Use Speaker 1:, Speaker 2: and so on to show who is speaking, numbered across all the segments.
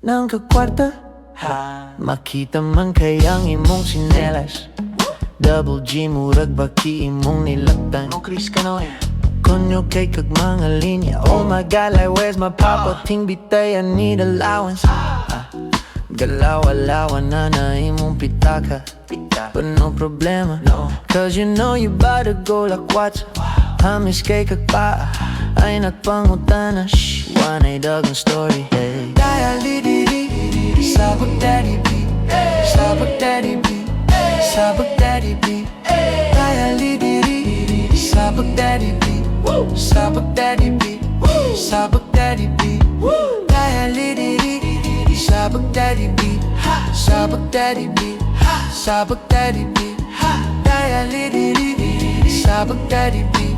Speaker 1: ng kakwarta. Makita man kayang imong sinelas, Double G murag baki imong nilaktan.
Speaker 2: Chris ka no
Speaker 1: Konyo kay kag mga linya. Oh my God, like where's my papa? Ting bitay, I need allowance. Galaw-alawa na na imong pitaka, but no problema, cause you know you bout to go like what? Hamis kay kag paa, ay nagpangutana. Wanay dagang story, hey. Daya lidiri, Sabak Daddy beat, Sabak Daddy beat, Sabak Daddy beat. Daya lidiri, Sabak Daddy beat, Sabak Daddy beat, Sabak Daddy beat. Daya lidiri, Sabak Daddy beat, Sabak Daddy beat, Sabak Daddy beat. Daya lidiri, Sabak Daddy beat,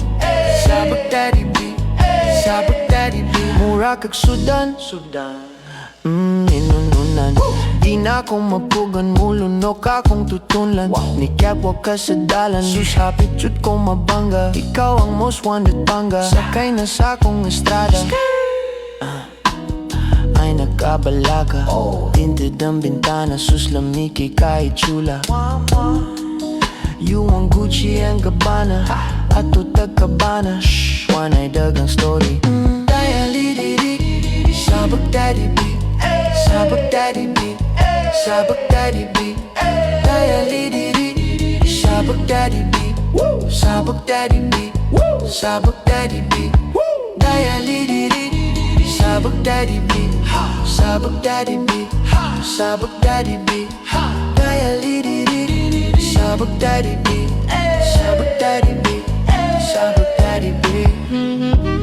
Speaker 1: Sabak Daddy beat, Sabak Daddy beat. Mura kag Sudan, inununan. Di na akong mapugan, mulunok akong tutunlan. Nikyapwa ka sa dalan, sus hapit jud ko mabangga. Ikaw ang most wanted bangga, sakay na sa akong estrada. Ay nagkabalaga, tinted ang bintana, sus lamig kahit chula. You ang Gucci and Gabbana, ato tagkabana. Wanay dagang story. Daya lidiri, Sabak Daddy beat, Sabak Daddy beat, Sabak Daddy beat. Daya lidiri, Sabak Daddy beat, Sabak Daddy beat, Sabak Daddy beat. Daya lidiri, Sabak Daddy beat, Sabak Daddy beat, Sabak Daddy beat. Daya lidiri, Sabak Daddy beat, Sabak Daddy beat, Sabak Daddy beat.